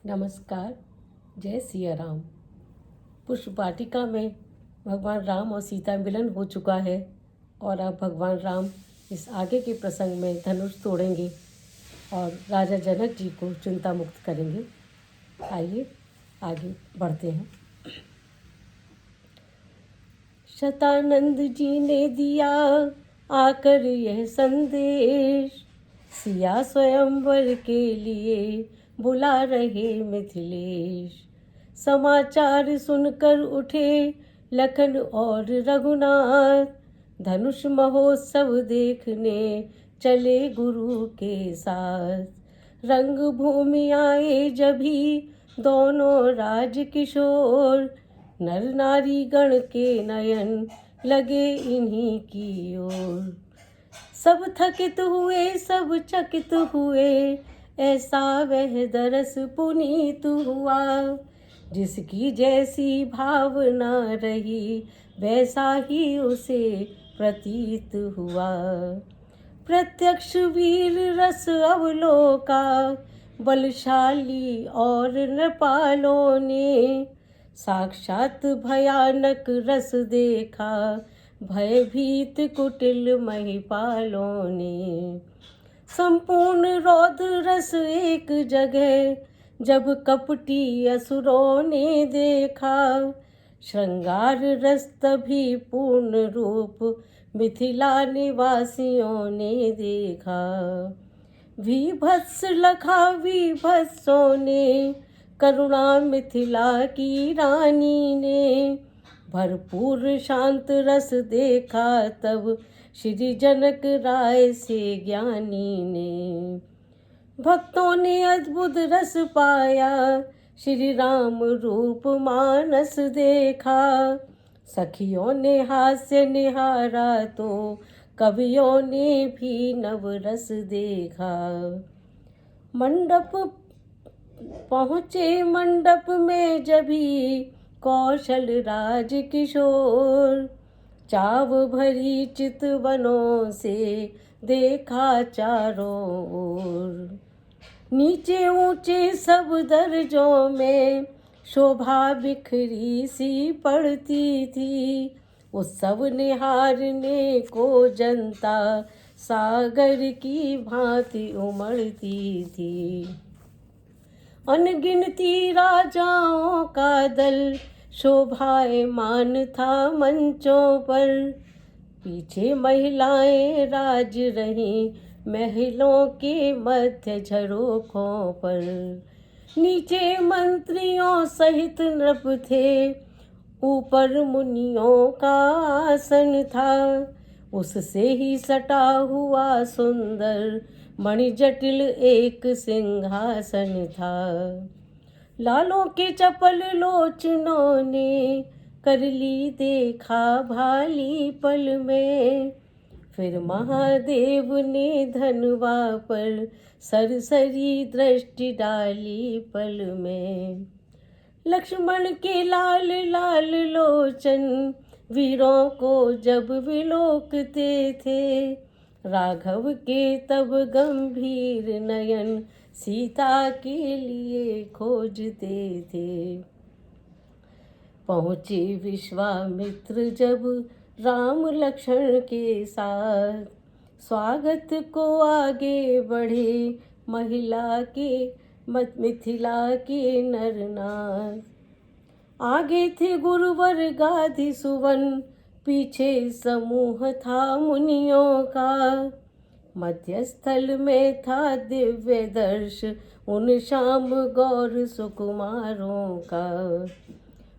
नमस्कार। जय सिया राम। पुष्प वाटिका में भगवान राम और सीता मिलन हो चुका है और अब भगवान राम इस आगे के प्रसंग में धनुष तोड़ेंगे और राजा जनक जी को चिंता मुक्त करेंगे। आइए आगे बढ़ते हैं। शतानंद जी ने दिया आकर यह संदेश, सिया स्वयंवर के लिए बुला रहे मिथिलेश। समाचार सुनकर उठे लखन और रघुनाथ, धनुष महोत्सव देखने चले गुरु के साथ। रंग भूमि आए जभी दोनों राज किशोर, नर नारी गण के नयन लगे इन्हीं की ओर। सब थकित हुए सब चकित हुए, ऐसा वह दरस पुनीत हुआ। जिसकी जैसी भावना रही वैसा ही उसे प्रतीत हुआ। प्रत्यक्ष वीर रस अवलोका, बलशाली और नृपालों ने साक्षात भयानक रस देखा, भयभीत कुटिल महिपालों ने। संपूर्ण रौद्र रस एक जगह जब कपटी असुरों ने देखा, श्रृंगार रस तभी पूर्ण रूप मिथिला निवासियों ने देखा। विभत्स लखा विभत्सों ने, करुणा मिथिला की रानी ने। भरपूर शांत रस देखा तब श्री जनक राय से ज्ञानी ने। भक्तों ने अद्भुत रस पाया, श्री राम रूप मानस देखा। सखियों ने हास्य निहारा तो कवियों ने भी नव रस देखा। मंडप पहुँचे मंडप में जभी कौशल राज किशोर, चाव भरी चितवनों से देखा चारों ओर। नीचे ऊंचे सब दर्जों में शोभा बिखरी सी पड़ती थी। उत्सव निहारने को जनता सागर की भांति उमड़ती थी। अनगिनती राजाओं का दल शोभायमान था मंचों पर। पीछे महिलाएं राज रहीं महलों के मध्य झरोखों पर। नीचे मंत्रियों सहित नृप थे, ऊपर मुनियों का आसन था। उससे ही सटा हुआ सुंदर मणिजटिल एक सिंहासन था। लालों के चपल लोचनों ने कर ली देखा भाली पल में। फिर महादेव ने धनवा पर सरसरी दृष्टि डाली पल में। लक्ष्मण के लाल लाल लोचन वीरों को जब विलोकते थे, राघव के तब गंभीर नयन सीता के लिए खोजते थे। पहुँचे विश्वामित्र जब राम लक्ष्मण के साथ, स्वागत को आगे बढ़े महिला के मिथिला के नर नार। आगे थे गुरुवर गाधि सुवन, पीछे समूह था मुनियों का। मध्यस्थल में था दिव्य दर्श उन श्याम गौर सुकुमारों का।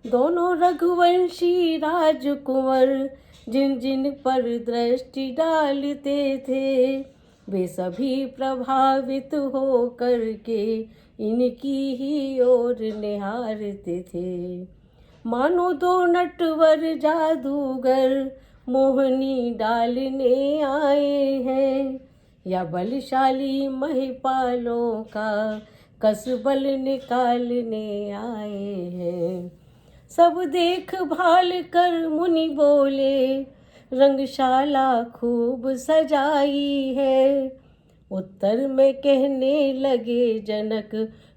दोनों रघुवंशी राजकुंवर जिन जिन पर दृष्टि डालते थे, वे सभी प्रभावित हो करके इनकी ही ओर निहारते थे। मानो दो नटवर जादूगर मोहनी डालने आए हैं, या बलशाली महिपालों का कसबल निकालने आए हैं। सब देख भाल कर मुनि बोले, रंगशाला खूब सजाई है। उत्तर में कहने लगे जनक,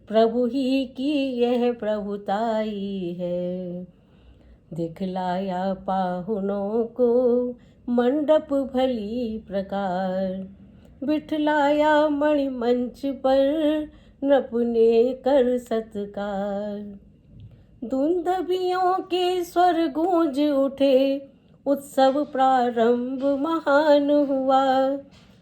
प्रभु ही की यह प्रभुताई है। दिखलाया पाहुनों को मंडप भली प्रकार, बिठलाया मणिमंच पर नृप ने कर सत्कार। दुंदभियों के स्वर गूंज उठे, उत्सव प्रारंभ महान हुआ।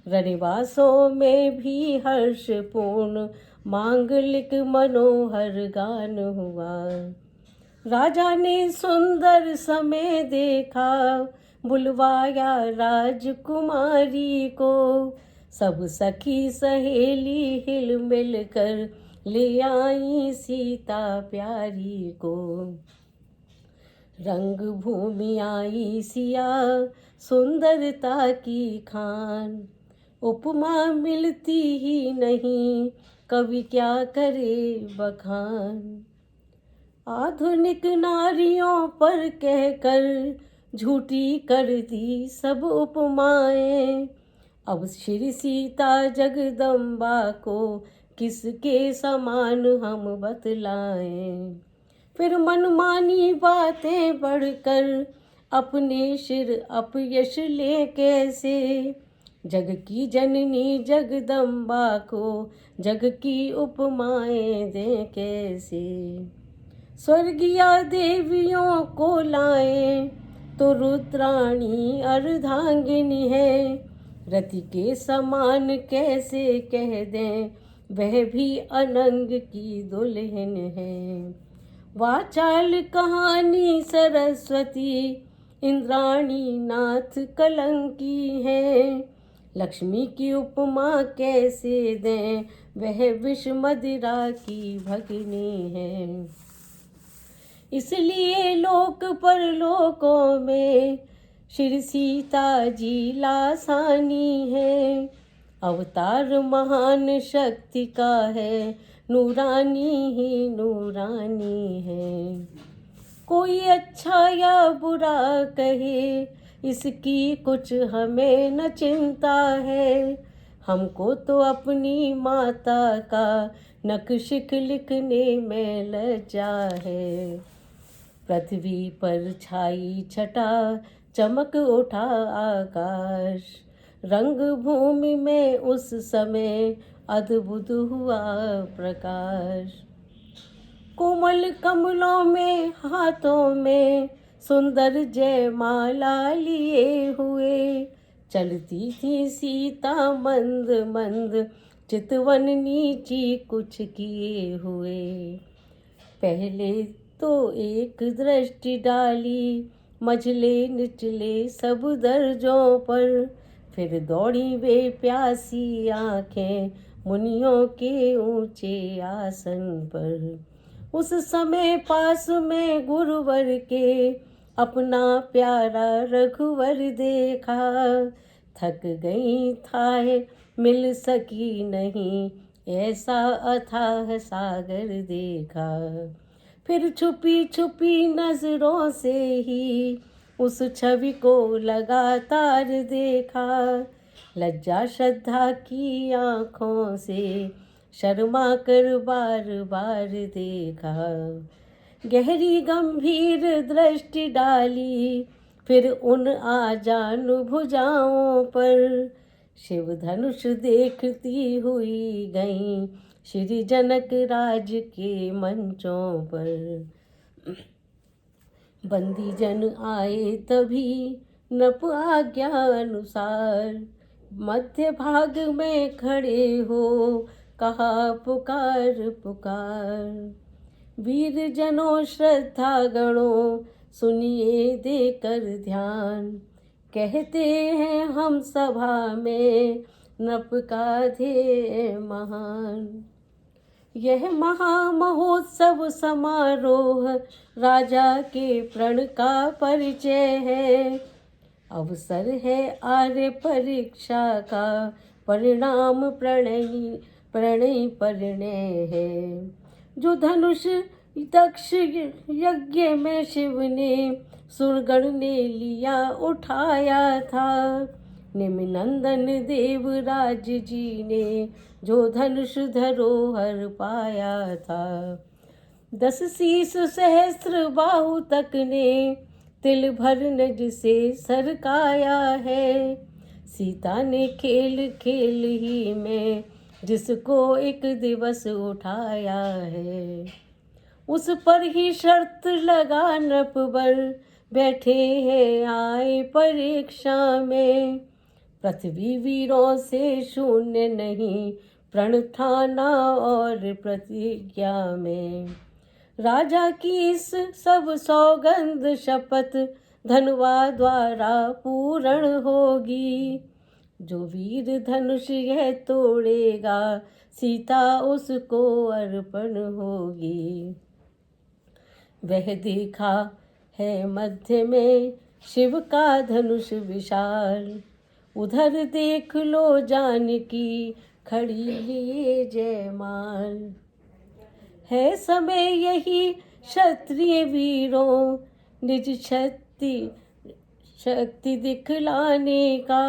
रनिवासों में भी हर्षपूर्ण मांगलिक मनोहर गान हुआ। राजा ने सुंदर समय देखा, बुलवाया राजकुमारी को। सब सखी सहेली हिल मिल कर ले आई सीता प्यारी को। रंग भूमि आई सिया सुंदरता की खान, उपमा मिलती ही नहीं, कवि क्या करे बखान। आधुनिक नारियों पर कहकर झूठी कर दी सब उपमाएं। अब श्री सीता जगदम्बा को किसके समान हम बतलाएं। फिर मनमानी बातें बढ़कर अपने सिर अपयश ले कैसे। जग की जननी जगदम्बा को जग की उपमाएं दें कैसे। स्वर्गीय देवियों को लाएं तो रुद्राणी अर्धांगिनी है। रति के समान कैसे कह दें, वह भी अनंग की दुल्हन है। वाचाल कहानी सरस्वती, इंद्राणी नाथ कलंकी है। लक्ष्मी की उपमा कैसे दें, वह विष मदिरा की भगिनी है। इसलिए लोक परलोकों में श्री सीता जी लासानी है। अवतार महान शक्ति का है, नूरानी ही नूरानी है। कोई अच्छा या बुरा कहे, इसकी कुछ हमें न चिंता है। हमको तो अपनी माता का नक्शिक लिखने में लज्जा है। पृथ्वी पर छाई छटा, चमक उठा आकाश। रंग भूमि में उस समय अद्भुत हुआ प्रकाश। कोमल कमलों में हाथों में सुंदर जयमाला लिए हुए। चलती थी सीता मंद मंद, चितवन नीची कुछ किए हुए। पहले तो एक दृष्टि डाली, मझले निचले सब दर्जों पर। फिर दौड़ी वे प्यासी आंखें मुनियों के ऊंचे आसन पर। उस समय पास में गुरुवर के अपना प्यारा रघुवर देखा। थक गई थाह मिल सकी नहीं, ऐसा अथाह सागर देखा। फिर छुपी छुपी नजरों से ही उस छवि को लगातार देखा। लज्जा श्रद्धा की आँखों से शर्मा कर बार बार देखा। गहरी गंभीर दृष्टि डाली, फिर उन आजान भुजाओं पर। शिव धनुष देखती हुई गई श्री जनक राज के मंचों पर। बंदी जन आए तभी नृप आज्ञा अनुसार। मध्य भाग में खड़े हो कहा पुकार पुकार। वीर जनों श्रद्धा गणों सुनिए देकर ध्यान। कहते हैं हम सभा में नृप का ध्येय महान। यह महामहोत्सव समारोह राजा के प्रण का परिचय है। अवसर है आर्य परीक्षा का, परिणाम प्रणय परिणय है। जो धनुष दक्ष यज्ञ में शिव ने सुरगण ने लिया उठाया था। निमिनंदन देवराज जी ने जो धनुष धरोहर पाया था। 10 शीस सहस्त्र बाहु तक ने तिल भर नज से सरकाया है। सीता ने खेल खेल ही में जिसको एक दिवस उठाया है, उस पर ही शर्त लगा नृपवर बैठे हैं आए परीक्षा में। पृथ्वी वीरों से शून्य नहीं प्रण ठाना और प्रतिज्ञा में। राजा की इस सब सौगंध शपथ धनुवा द्वारा पूर्ण होगी। जो वीर धनुष यह तोड़ेगा सीता उसको अर्पण होगी। वह देखा है मध्य में शिव का धनुष विशाल, उधर देख लो जानकी खड़ी लिए जयमाल। है समय यही क्षत्रिय वीरों निज शक्ति दिखलाने का।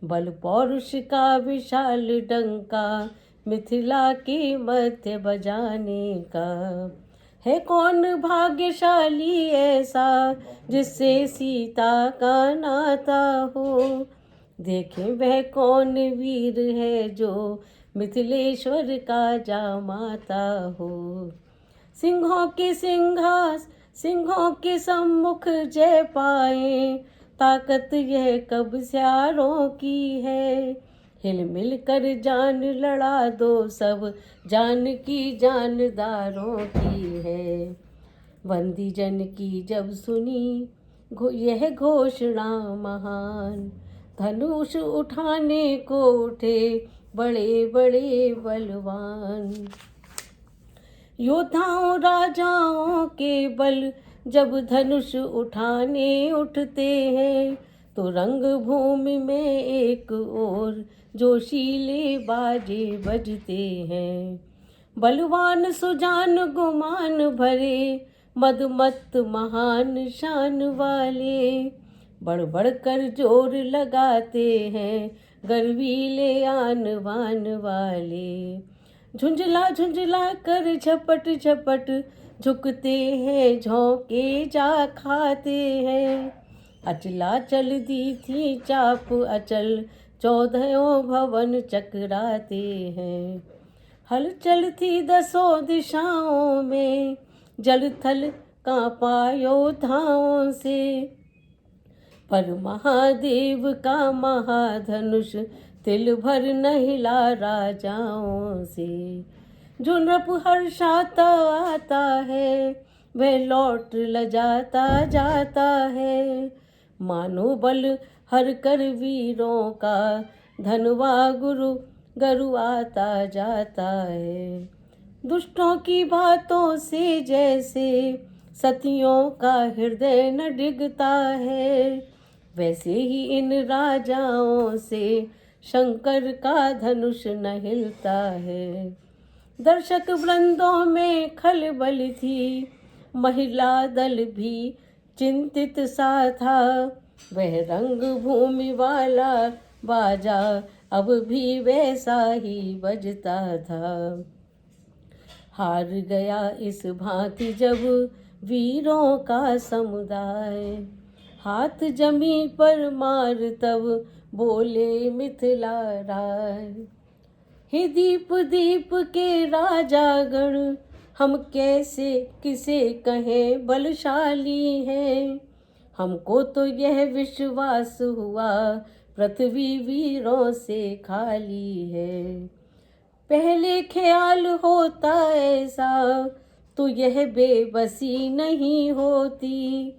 बल पौरुष का विशाल डंका मिथिला के मध्य बजाने का। है कौन भाग्यशाली ऐसा जिससे सीता का नाता हो। देखें वह कौन वीर है जो मिथिलेश्वर का जामाता हो। सिंहों के सम्मुख जय पाए, ताकत यह कब स्यारों की है। हिल मिल कर जान लड़ा दो सब, जान की जानदारों की है। बंदी जन की जब सुनी यह घोषणा महान, धनुष उठाने को उठे बड़े बड़े बलवान। योद्धाओं राजाओं के बल जब धनुष उठाने उठते हैं, तो रंग भूमि में एक ओर जोशीले बाजे बजते हैं। बलवान सुजान गुमान भरे मदमस्त महान शान वाले, बढ़ बढ़ कर जोर लगाते हैं गर्वीले आन बान वाले। झुंझला झुंझला कर झपट झपट झुकते हैं, झोंके जा खाते हैं। अचला चल दी थी चाप अचल, 14 भवन चकराते हैं। हलचल थी 10 दिशाओं में, जल थल कांपा योद्धाओं से। पर महादेव का महाधनुष तिल भर न हिला राजाओं से। जो नृप हर्षाता आता है, वह लौट लजाता जाता है। मानो बल हर कर वीरों का धनवा गरु आता जाता है। दुष्टों की बातों से जैसे सतियों का हृदय न डिगता है, वैसे ही इन राजाओं से शंकर का धनुष न हिलता है। दर्शक वृंदों में खलबल थी, महिला दल भी चिंतित सा था। वह रंग भूमि वाला बाजा अब भी वैसा ही बजता था। हार गया इस भांति जब वीरों का समुदाय, हाथ जमी पर मार तब बोले मिथिला राय। हे दीप दीप के राजागण, हम कैसे किसे कहें बलशाली हैं। हमको तो यह विश्वास हुआ पृथ्वी वीरों से खाली है। पहले ख्याल होता ऐसा तो यह बेबसी नहीं होती।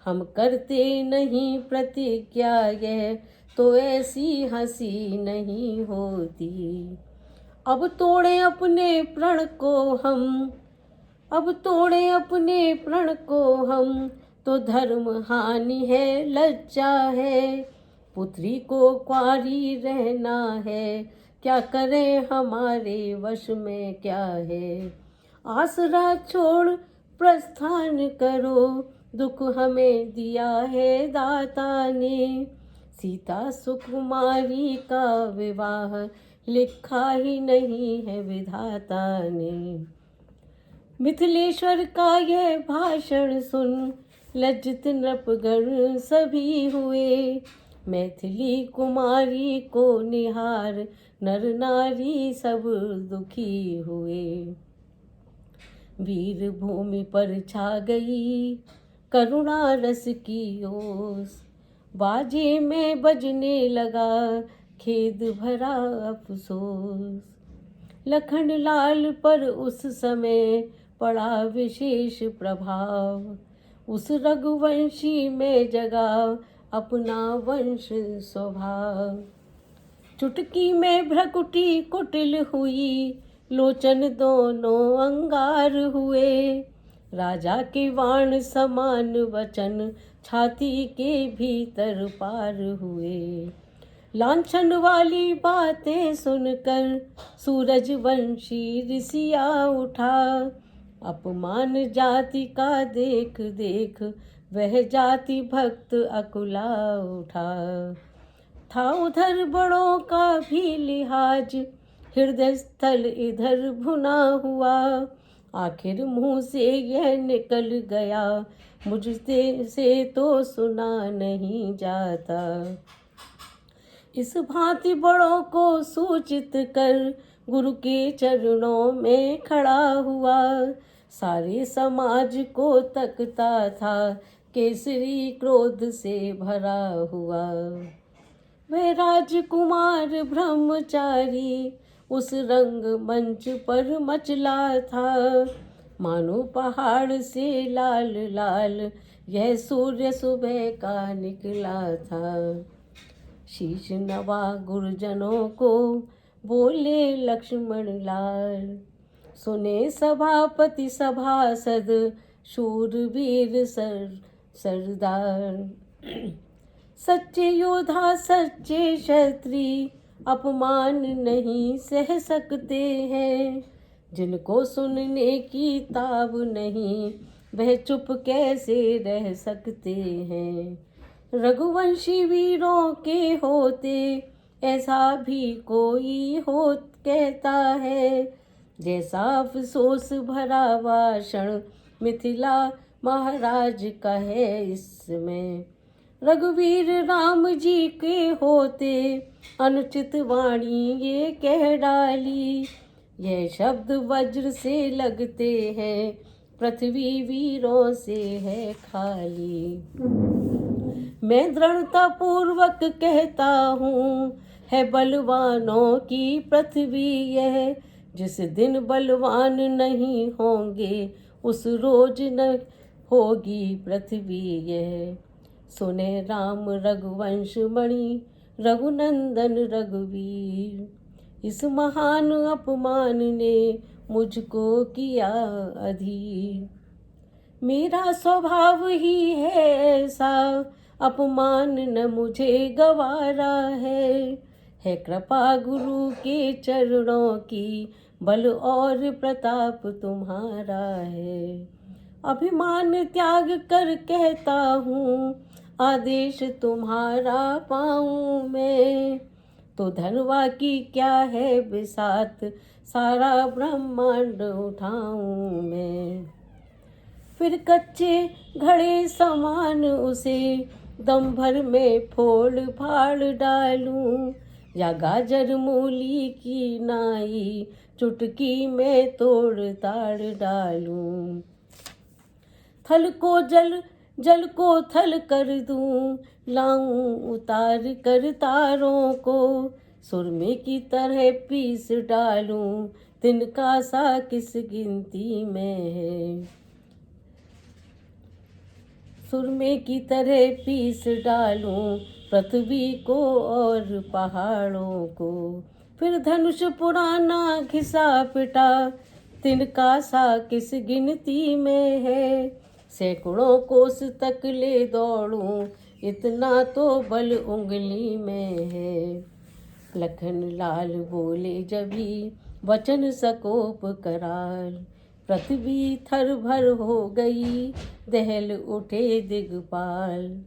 हम करते नहीं प्रतिज्ञा यह तो ऐसी हंसी नहीं होती। अब तोड़े अपने प्रण को हम तो धर्म हानि है लज्जा है। पुत्री को कुंवारी रहना है, क्या करें हमारे वश में क्या है। आसरा छोड़ प्रस्थान करो, दुख हमें दिया है दाता ने। सीता सुकुमारी का विवाह लिखा ही नहीं है विधाता ने। मिथिलेश्वर का यह भाषण सुन लज्जित नृपगण सभी हुए। मैथिली कुमारी को निहार नर नारी सब दुखी हुए। वीर भूमि पर छा गई करुणा रस की ओस। बाजे में बजने लगा खेद भरा अफसोस। लखन लाल पर उस समय पड़ा विशेष प्रभाव। उस रघुवंशी में जगा अपना वंश स्वभाव। चुटकी में भ्रकुटी कुटिल हुई लोचन दोनों अंगार हुए। राजा के वाण समान वचन छाती के भीतर पार हुए। लांछन वाली बातें सुनकर सूरजवंशी ऋषिया उठा। अपमान जाति का देख देख वह जाति भक्त अकुला उठा। था उधर बड़ों का भी लिहाज हृदय स्थल इधर भुना हुआ। आखिर मुंह से यह निकल गया मुझसे से तो सुना नहीं जाता। इस भांति बड़ों को सूचित कर गुरु के चरणों में खड़ा हुआ। सारे समाज को तकता था केसरी क्रोध से भरा हुआ। वह राजकुमार ब्रह्मचारी उस रंग मंच पर मचला था। मानो पहाड़ से लाल लाल यह सूर्य सुबह का निकला था। शीश नवा गुरुजनों को बोले लक्ष्मण लाल। सुने सभापति सभासद शूरवीर सरदार। सच्चे योद्धा सच्चे क्षत्रिय अपमान नहीं सह सकते हैं। जिनको सुनने की ताब नहीं वह चुप कैसे रह सकते हैं। रघुवंशी वीरों के होते ऐसा भी कोई हो कहता है। जैसा अफसोस भरा भाषण मिथिला महाराज का है इसमें। रघुवीर राम जी के होते अनुचित वाणी ये कह डाली। यह शब्द वज्र से लगते हैं पृथ्वी वीरों से है खाली। मैं दृढ़ता पूर्वक कहता हूँ है बलवानों की पृथ्वी यह। जिस दिन बलवान नहीं होंगे उस रोज न होगी पृथ्वी यह। सुने राम रघुवंश मणि रघुनंदन रघुवीर। इस महान अपमान ने मुझको किया अधीर। मेरा स्वभाव ही है ऐसा अपमान न मुझे गवारा है कृपा गुरु के चरणों की बल और प्रताप तुम्हारा है। अभिमान त्याग कर कहता हूँ आदेश तुम्हारा पाऊँ मैं। तो धनवा की क्या है बिसात सारा ब्रह्मांड उठाऊँ मैं। फिर कच्चे घड़े समान उसे दम भर में फोड़ फाड़ डालूं। या गाजर मूली की नाई चुटकी में तोड़ ताड़ डालूं। थल को जल जल को थल कर दूं लाऊं उतार कर तारों को। सुरमे की तरह पीस डालूं तिनका सा किस गिनती में है। सुरमे की तरह पीस डालूं पृथ्वी को और पहाड़ों को। फिर धनुष पुराना घिसा पिटा तिनका सा किस गिनती में है। सैकड़ों कोस तक ले दौड़ूं इतना तो बल उंगली में है। लखन लाल बोले जभी वचन सकोप करार। पृथ्वी थर भर हो गई दहल उठे दिगपाल।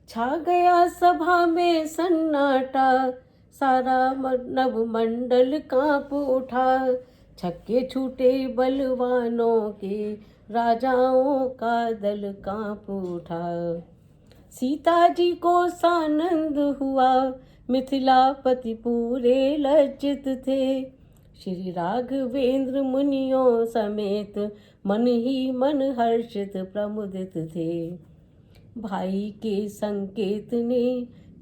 छा गया सभा में सन्नाटा, सारा नभ मंडल कांप उठा। छक्के छूटे बलवानों के, राजाओं का दल कांप उठा। सीता जी को सानंद हुआ, मिथिलापति पूरे लज्जित थे। श्री राघवेंद्र मुनियों समेत मन ही मन हर्षित प्रमुदित थे। भाई के संकेत ने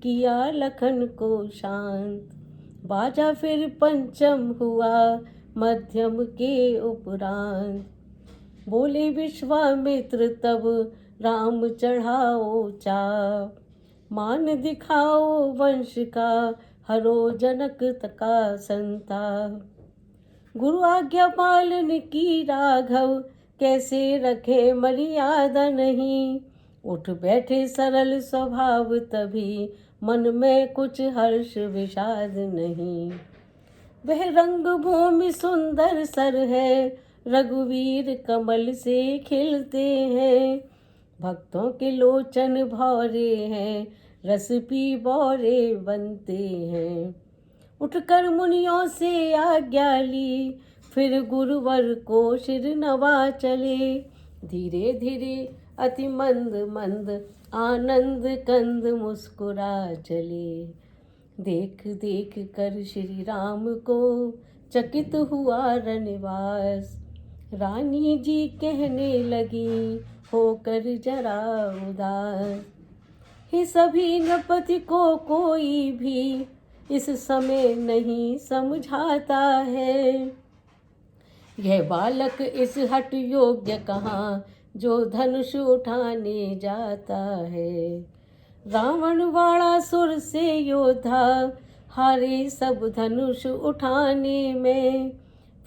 किया लखन को शांत, बाजा फिर पंचम हुआ मध्यम के उपरांत। बोले विश्वामित्र तब राम चढ़ाओ चाप, मान दिखाओ वंश का हरो जनक का संताप। गुरु आज्ञा पालन की राघव, कैसे रखे मर्यादा नहीं। उठ बैठे सरल स्वभाव तभी, मन में कुछ हर्ष विषाद नहीं। वह रंग भूमि सुंदर सर है, रघुवीर कमल से खिलते हैं। भक्तों के लोचन भौरे हैं, रस पी बौरे बनते हैं। उठकर मुनियों से आज्ञा ली, फिर गुरुवर को सिर नवा चले। धीरे धीरे अति मंद मंद, आनंद कंद मुस्कुरा चले। देख देख कर श्री राम को चकित हुआ रनिवास। रानी जी कहने लगी होकर जरा उदास, हे सभी नृपति को कोई भी इस समय नहीं समझाता है। यह बालक इस हठ योग्य कहाँ, जो धनुष उठाने जाता है। रावण वाड़ा सुर से योद्धा, हारे सब धनुष उठाने में।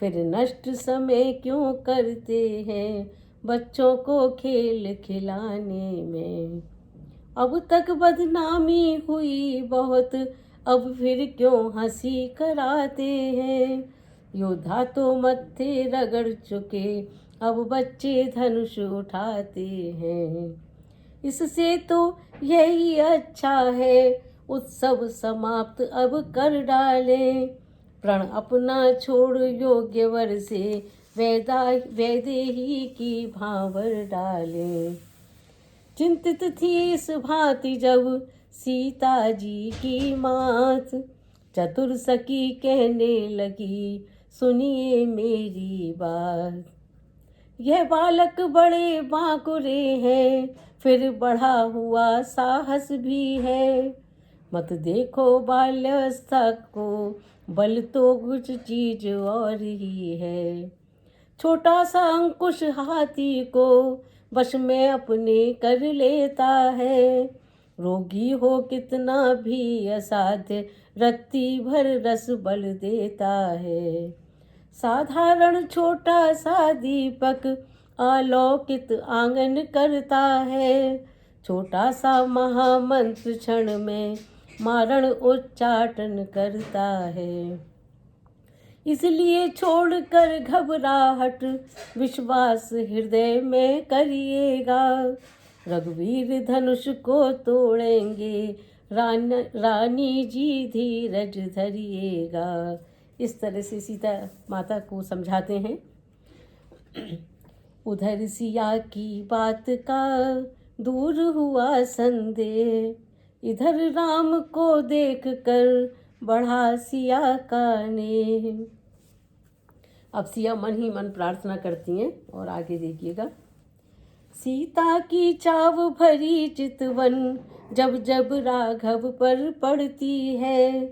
फिर नष्ट समय क्यों करते हैं, बच्चों को खेल खिलाने में। अब तक बदनामी हुई बहुत, अब फिर क्यों हंसी कराते हैं। योद्धा तो मत्थे रगड़ चुके, अब बच्चे धनुष उठाते हैं। इससे तो यही अच्छा है, उत्सव समाप्त अब कर डालें। प्रण अपना छोड़ योग्य वर से, वैदेही की भांवर डालें। चिंतित थी इस भांति जब सीता जी की मात, चतुर सखी कहने लगी सुनिए मेरी बात। यह बालक बड़े बांकुरे हैं, फिर बढ़ा हुआ साहस भी है। मत देखो बाल्यावस्था को, बल तो कुछ चीज और ही है। छोटा सा अंकुश हाथी को वश में अपने कर लेता है। रोगी हो कितना भी असाध्य, रत्ती भर रस बल देता है। साधारण छोटा सा दीपक अलौकित आंगन करता है। छोटा सा महामंत्र क्षण में मारण उच्चाटन करता है। इसलिए छोड़कर घबराहट, विश्वास हृदय में करिएगा। रघुवीर धनुष को तोड़ेंगे, रानी जी धीरज धरिएगा। इस तरह से सीता माता को समझाते हैं। उधर सिया की बात का दूर हुआ संदेह, इधर राम को देख कर बढ़ा सिया का नेह। अब सिया मन ही मन प्रार्थना करती हैं और आगे देखिएगा। सीता की चाव भरी चितवन, जब जब राघव पर पड़ती है।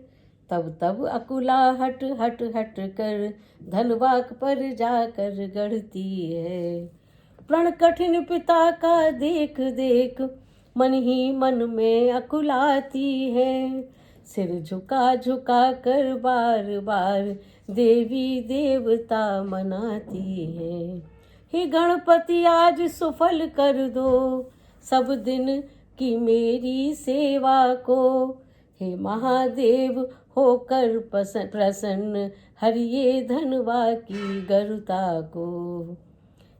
तब तब अकुला हट हट हट कर, धनवाक पर जाकर गढ़ती है। प्रण कठिन पिता का देख देख, मन ही मन में अकुलाती है। सिर झुका झुका कर बार बार, देवी देवता मनाती है। हे गणपति आज सुफल कर दो, सब दिन की मेरी सेवा को। हे महादेव होकर प्रसन्न, हरिये धनवा की गरुता को।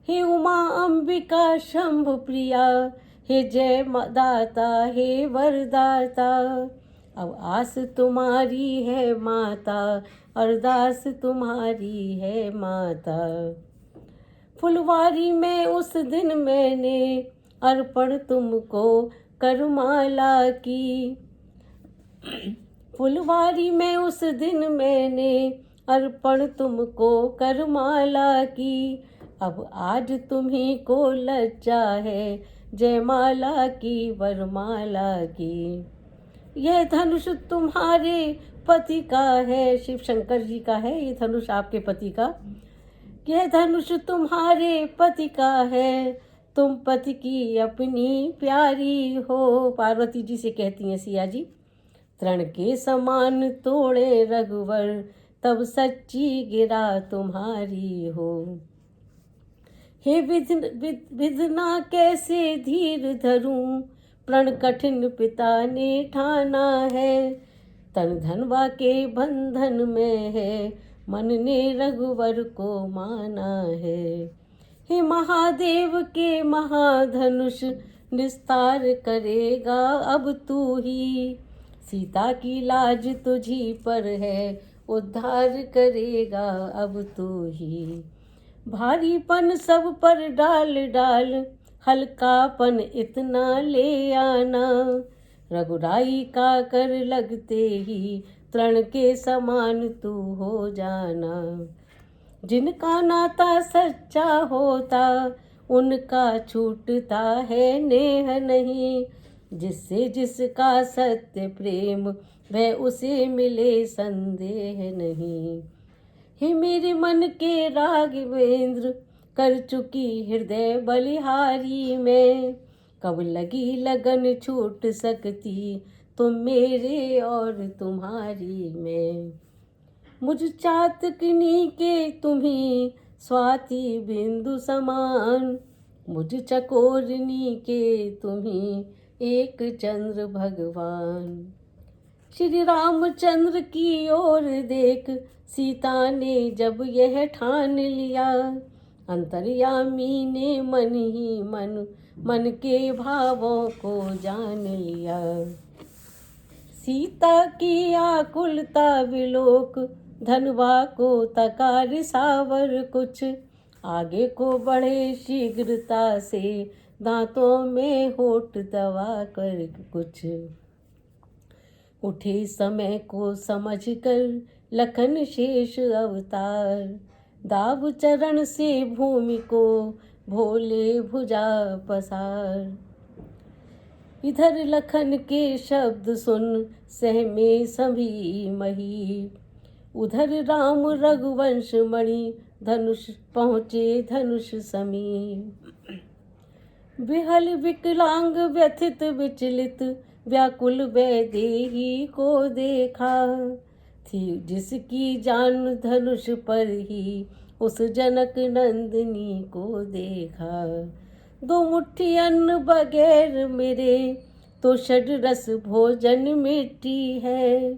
हे उमा अंबिका शंभु प्रिया, हे जय दाता हे वरदाता। अब आस तुम्हारी है माता, अरदास तुम्हारी है माता। फुलवारी में उस दिन मैंने अर्पण तुमको करमाला की। फुलवारी में उस दिन मैंने अर्पण तुमको करमाला की। अब आज तुम्ही को लज्जा है जयमाला की वरमाला की। यह धनुष तुम्हारे पति का है, शिव शंकर जी का है ये धनुष, आपके पति का। यह धनुष तुम्हारे पति का है, तुम पति की अपनी प्यारी हो। पार्वती जी से कहती हैं सिया जी, तृण के समान तोड़े रघुवर, तब सच्ची गिरा तुम्हारी हो। हे विधना कैसे धीर धरूं, प्रण कठिन पिता ने ठाना है। तन धनवा के बंधन में है, मन ने रघुवर को माना है। हे महादेव के महाधनुष, निस्तार करेगा अब तू ही। सीता की लाज तुझी पर है, उद्धार करेगा अब तू ही। भारीपन सब पर डाल डाल, हल्कापन इतना ले आना। रघुराई का कर लगते ही, तृण के समान तू हो जाना। जिनका नाता सच्चा होता, उनका छूटता है नेह नहीं। जिससे जिसका सत्य प्रेम, वह उसे मिले संदेह नहीं। हे मेरे मन के राघवेंद्र, कर चुकी हृदय बलिहारी में। कब लगी लगन छूट सकती, तुम मेरे और तुम्हारी में। मुझ चातकनी के तुम्ही स्वाति बिंदु समान, मुझ चकोरनी के तुम्ही एक चंद्र भगवान। श्री रामचंद्र की ओर देख, सीता ने जब यह ठान लिया। अंतर्यामी ने मन ही मन, मन के भावों को जान लिया। सीता की आकुलता विलोक, धनवा को तका रिसावर कुछ। आगे को बढ़े शीघ्रता से, दांतों में होठ दबा कर कुछ। उठे समय को समझ कर लखन शेष अवतार। दाब चरण से भूमि को भोले भुजा पसार। इधर लखन के शब्द सुन सहमे सभी मही। उधर राम रघुवंश मणि धनुष पहुँचे धनुष समी। विहल विकलांग व्यथित विचलित, व्याकुल वैदेही को देखा। थी जिसकी जान धनुष पर ही, उस जनक नंदिनी को देखा। दो मुट्ठी अन्न बगैर मेरे, तो षड रस भोजन मिट्टी है।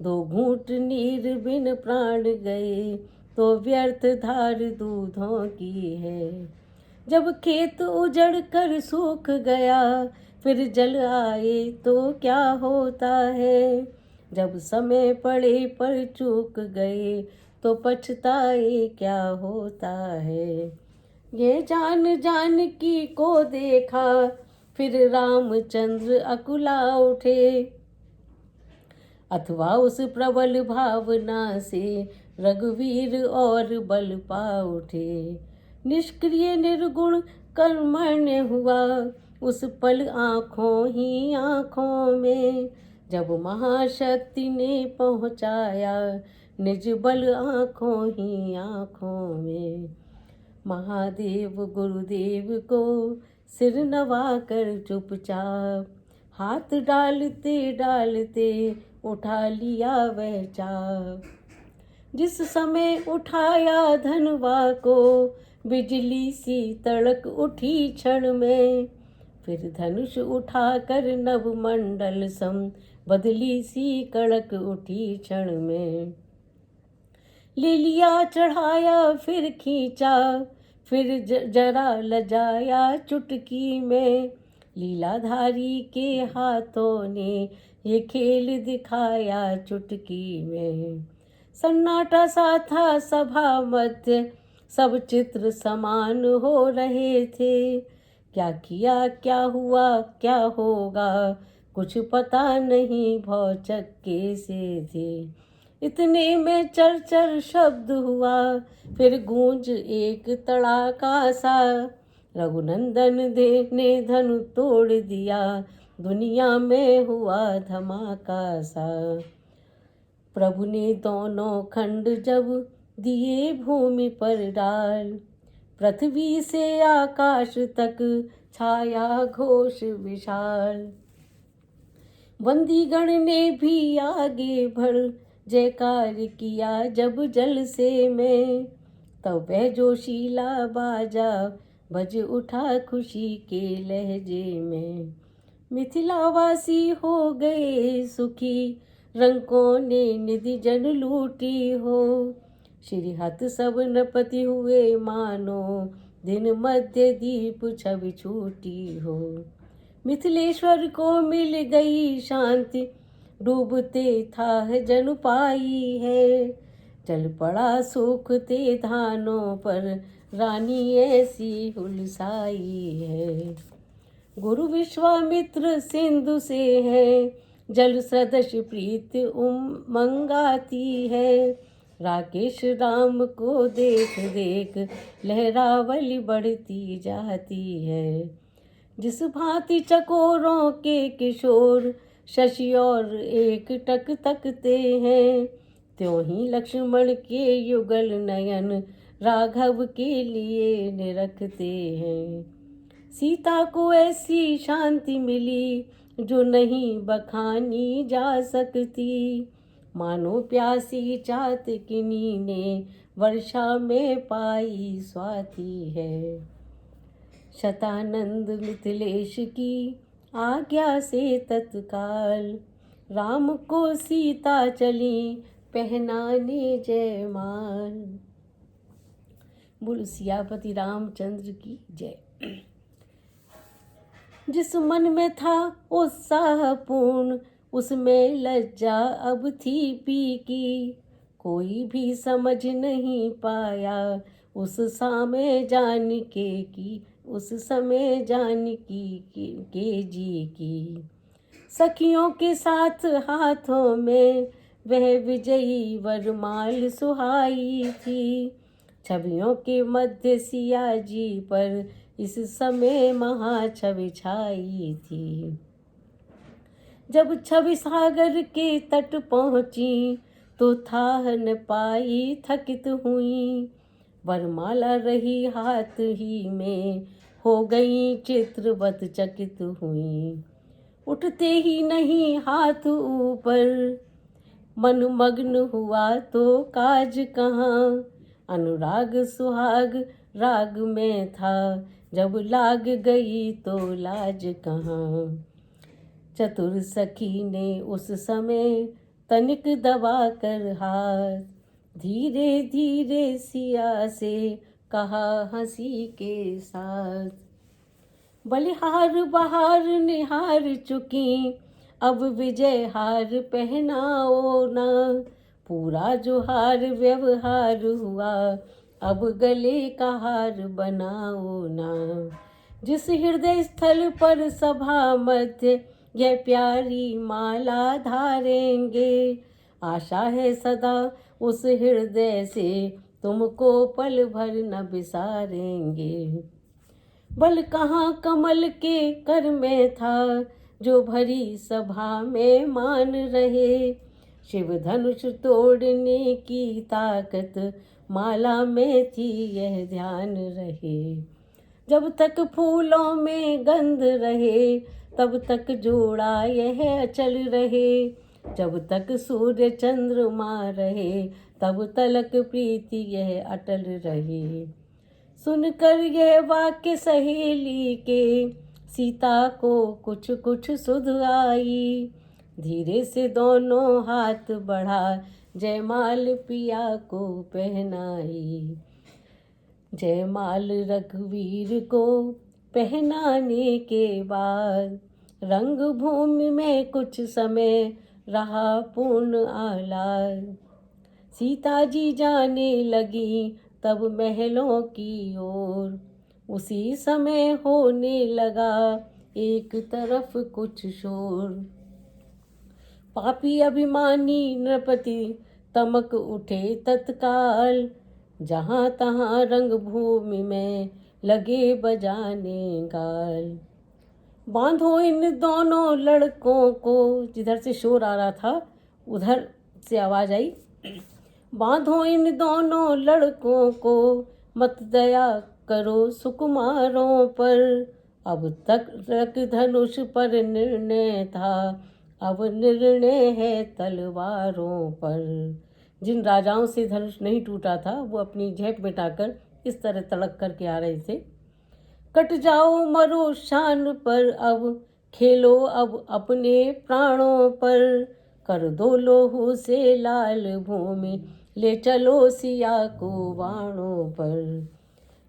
दो घूंट नीर बिन प्राण गए, तो व्यर्थ धार दूधों की है। जब खेत उजड़ कर सूख गया, फिर जल आए तो क्या होता है। जब समय पड़े पर चूक गए, तो पछताए क्या होता है। ये जान जानकी को देखा, फिर रामचंद्र अकुला उठे। अथवा उस प्रबल भावना से, रघुवीर और बल पा उठे। निष्क्रिय निर्गुण कर्मण्य हुआ, उस पल आँखों ही आँखों में। जब महाशक्ति ने पहुँचाया, निज बल आँखों ही आँखों में। महादेव गुरुदेव को सिर नवा कर चुपचाप, हाथ डालते डालते उठा लिया वह चाप। जिस समय उठाया धनवा को, बिजली सी तड़क उठी क्षण में। फिर धनुष उठा कर नवमंडल सम, बदली सी कड़क उठी क्षण में। ले लिया चढ़ाया फिर खींचा, फिर जरा लजाया चुटकी में। लीलाधारी के हाथों ने ये खेल दिखाया चुटकी में। सन्नाटा सा था सभा मध्य, सब चित्र समान हो रहे थे। क्या किया क्या हुआ क्या होगा, कुछ पता नहीं, भौचक्के से थे। इतने में चर चर शब्द हुआ, फिर गूंज एक तड़ाका सा। रघुनंदन देव ने धनु तोड़ दिया, दुनिया में हुआ धमाका सा। प्रभु ने दोनों खंड जब दिए भूमि पर डाल, पृथ्वी से आकाश तक छाया घोष विशाल। बंदीगण ने भी आगे बढ़ जयकार किया जब जल से में, तब वह जोशीला बाजा बज उठा खुशी के लहजे में। मिथिलावासी हो गए सुखी, रंकों ने निधि जन लूटी हो। श्रीहत सब नृपति हुए मानो, दिन मध्य दीप छवि छूटी हो। मिथिलेश्वर को मिल गई शांति, डूबते था जन पाई है। चल पड़ा सूख ते धानों पर, रानी ऐसी हुलसाई है। गुरु विश्वामित्र सिंधु से है, जल सदृश प्रीत उमंगाती है। राकेश राम को देख देख लहरावली बढ़ती जाती है। जिस भांति चकोरों के किशोर शशि और एक टक तकते हैं, त्यों ही लक्ष्मण के युगल नयन राघव के लिए निरखते हैं। सीता को ऐसी शांति मिली, जो नहीं बखानी जा सकती। मानो प्यासी चातकिनी ने वर्षा में पाई स्वाति है। शतानंद मिथिलेश की आज्ञा से तत्काल, राम को सीता चली पहनाने जयमाल। बोलो सियापति रामचंद्र की जय। जिस मन में था उत्साह पूर्ण, उसमें लज्जा अब थी पी की। कोई भी समझ नहीं पाया उस समय जानकी के जी की। सखियों के साथ हाथों में वह विजयी वरमाल सुहाई थी। छवियों के मध्य सिया जी पर इस समय महाछवि छाई थी। जब छवि सागर के तट पहुंची, तो थाह न पाई थकित हुई। वरमाला रही हाथ ही में, हो गई चित्रवत चकित हुई। उठते ही नहीं हाथ ऊपर, मन मग्न हुआ तो काज कहाँ। अनुराग सुहाग राग में था, जब लाग गई तो लाज कहाँ। चतुर सखी ने उस समय तनिक दबा कर हाथ, धीरे धीरे सिया से कहा हंसी के साथ। बलिहार बहार निहार चुकी, अब विजय हार पहनाओ ना। पूरा जो हार व्यवहार हुआ, अब गले का हार बनाओ ना। जिस हृदय स्थल पर सभा मध्य यह प्यारी माला धारेंगे, आशा है सदा उस हृदय से तुमको पल भर न बिसारेंगे। बल कहाँ कमल के कर में था, जो भरी सभा में मान रहे। शिव धनुष तोड़ने की ताकत माला में थी, यह ध्यान रहे। जब तक फूलों में गंध रहे, तब तक जोड़ा यह अचल रहे। जब तक सूर्य चंद्रमा रहे, तब तलक प्रीति यह अटल रहे। सुनकर यह वाक्य सहेली के, सीता को कुछ कुछ सुध आई। धीरे से दोनों हाथ बढ़ा, जयमाल पिया को पहनाई। जयमाल रघुवीर को पहनाने के बाद रंग भूमि में कुछ समय रहा पूर्ण आह्लाद। सीता जी जाने लगी तब महलों की ओर, उसी समय होने लगा एक तरफ कुछ शोर। पापी अभिमानी नृपति तमक उठे तत्काल, जहाँ तहाँ रंग भूमि में लगे बजाने गाल। बांधो इन दोनों लड़कों को, जिधर से शोर आ रहा था उधर से आवाज आई, बांधो इन दोनों लड़कों को, मत दया करो सुकुमारों पर। अब तक धनुष पर निर्णय था, अब निर्णय है तलवारों पर। जिन राजाओं से धनुष नहीं टूटा था वो अपनी झेप मिटाकर इस तरह तड़क करके आ रहे थे। कट जाओ मरो शान पर, अब खेलो अब अपने प्राणों पर। कर दो लोहू से लाल भूमि, ले चलो सिया को बाणों पर।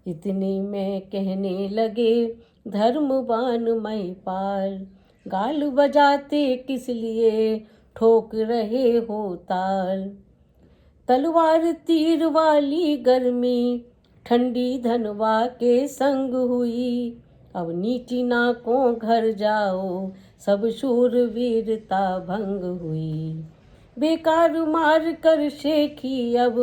इतने में कहने लगे धर्मवान महिपाल, गाल बजाते किस लिए ठोक रहे हो ताल। तलवार तीर वाली गर्मी ठंडी धनवा के संग हुई, अब नीची नाकों घर जाओ सब शूरवीरता भंग हुई। बेकार मार कर शेखी अब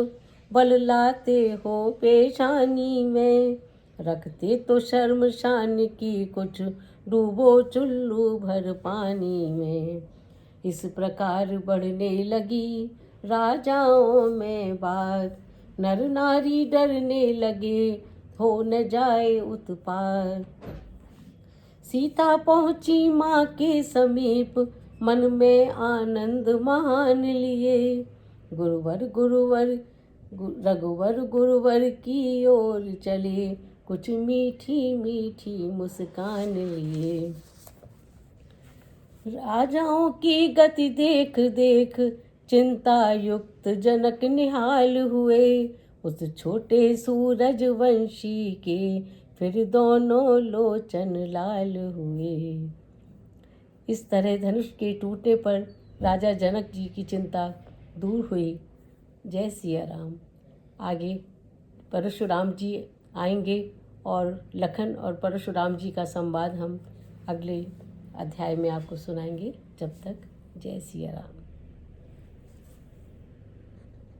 बल लाते हो पेशानी में, रखते तो शर्म शान की कुछ डूबो चुल्लू भर पानी में। इस प्रकार बढ़ने लगी राजाओं में बात, नर नारी डरने लगे हो न जाए उत्पात। सीता पहुंची माँ के समीप, मन में आनंद महान लिए। रघुवर गुरुवर की ओर चले, कुछ मीठी मीठी मुस्कान लिए। राजाओं की गति देख देख चिंता युक्त जनक निहाल हुए, उस छोटे सूरज वंशी के फिर दोनों लोचन लाल हुए। इस तरह धनुष के टूटने पर राजा जनक जी की चिंता दूर हुई। जय सिया राम। आगे परशुराम जी आएंगे और लखन और परशुराम जी का संवाद हम अगले अध्याय में आपको सुनाएंगे। जब तक जय सिया राम।